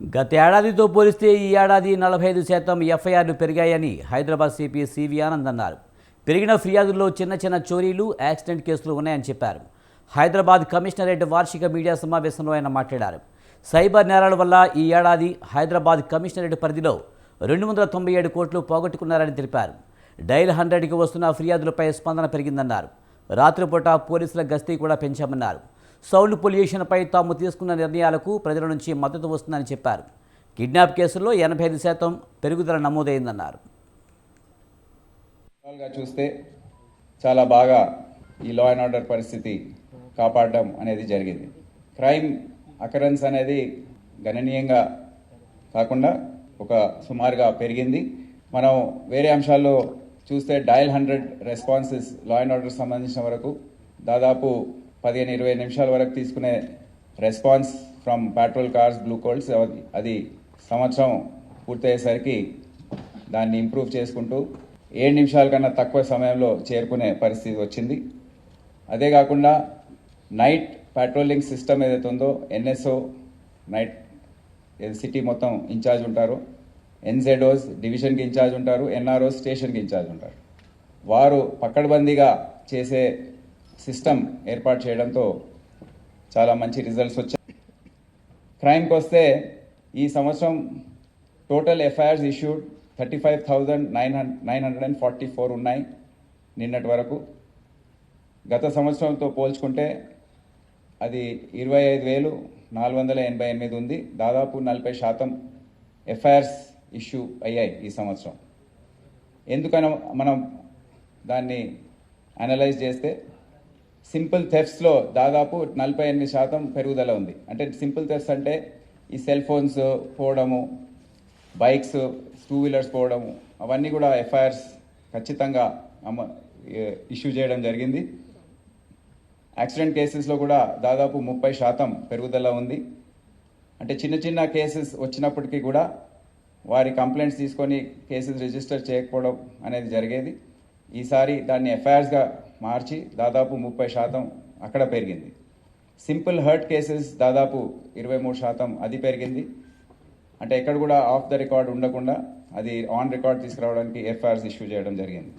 గత ఏడాదితో పోలిస్తే ఈ ఏడాది 45% ఎఫ్ఐఆర్లు పెరిగాయని హైదరాబాద్ సిపి సివి ఆనంద్ అన్నారు. పెరిగిన ఫిర్యాదుల్లో చిన్న చిన్న చోరీలు, యాక్సిడెంట్ కేసులు ఉన్నాయని చెప్పారు. హైదరాబాద్ కమిషనరేట్ వార్షిక మీడియా సమావేశంలో ఆయన మాట్లాడారు. సైబర్ నేరాల వల్ల ఈ ఏడాది హైదరాబాద్ కమిషనరేట్ పరిధిలో 297 కోట్లు పోగొట్టుకున్నారని తెలిపారు. డైల్ 100కి వస్తున్న ఫిర్యాదులపై స్పందన పెరిగిందన్నారు. రాత్రిపూట పోలీసుల గస్తీ కూడా పెంచామన్నారు. సౌండ్ పొల్యూషన్పై తాము తీసుకున్న నిర్ణయాలకు ప్రజల నుంచి మద్దతు వస్తుందని చెప్పారు. కిడ్నాప్ కేసుల్లో 85% పెరుగుదల నమోదైందన్నారు. చూస్తే చాలా బాగా ఈ లా అండ్ ఆర్డర్ పరిస్థితి కాపాడడం అనేది జరిగింది. క్రైమ్ అకరెన్స్ అనేది గణనీయంగా కాకుండా ఒక సుమారుగా పెరిగింది. మనం వేరే అంశాల్లో చూస్తే dial 100 responses law and order సంబంధించిన వరకు దాదాపు 15-20 నిమిషాల వరకు తీసుకునే response from petrol cars, blue Colts అది సంవత్సరం పూర్తయ్యేసరికి దాన్ని ఇంప్రూవ్ చేసుకుంటూ 7 నిమిషాల కన్నా తక్కువ సమయంలో చేరుకునే పరిస్థితి వచ్చింది. అదే కాకుండా నైట్ పెట్రోలింగ్ సిస్టమ్ ఏదైతే ఉందో ఎన్ఎస్ఓ నైట్ సిటీ మొత్తం ఇన్ఛార్జ్ ఉంటారు, ఎన్జెడ్ఓస్ డివిజన్కి ఇన్ఛార్జ్ ఉంటారు, ఎన్ఆర్ఓస్ స్టేషన్కి ఇన్ఛార్జ్ ఉంటారు. వారు పక్కడబందీగా చేసే సిస్టమ్ ఏర్పాటు చేయడంతో చాలా మంచి రిజల్ట్స్ వచ్చాయి. క్రైమ్కి వస్తే ఈ సంవత్సరం టోటల్ ఎఫ్ఐఆర్స్ ఇష్యూడ్ 35,944 ఉన్నాయి నిన్నటి వరకు. గత సంవత్సరంతో పోల్చుకుంటే అది 25,488 ఉంది. దాదాపు 40% ఎఫ్ఐఆర్స్ ఇష్యూ అయ్యాయి ఈ సంవత్సరం. ఎందుకని మనం దాన్ని అనలైజ్ చేస్తే సింపుల్ థెఫ్ట్స్లో దాదాపు 48% పెరుగుదల ఉంది. అంటే సింపుల్ థెఫ్ట్స్ అంటే ఈ సెల్ ఫోన్స్ పోవడము, బైక్స్, 2 వీలర్స్ పోవడము, అవన్నీ కూడా ఎఫ్ఐఆర్స్ ఖచ్చితంగా ఇష్యూ చేయడం జరిగింది. యాక్సిడెంట్ కేసెస్లో కూడా దాదాపు 30% పెరుగుదల ఉంది. అంటే చిన్న చిన్న కేసెస్ వచ్చినప్పటికీ కూడా వారి కంప్లైంట్స్ తీసుకొని కేసెస్ రిజిస్టర్ చేయకపోవడం అనేది జరిగేది. ఈసారి దాన్ని ఎఫ్ఐఆర్స్గా మార్చి దాదాపు 30% అక్కడ పెరిగింది. సింపుల్ హర్ట్ కేసెస్ దాదాపు 23% అది పెరిగింది. అంటే ఎక్కడ కూడా ఆఫ్ ద రికార్డ్ ఉండకుండా అది ఆన్ రికార్డ్ తీసుకురావడానికి ఎఫ్ఐఆర్స్ ఇష్యూ చేయడం జరిగింది.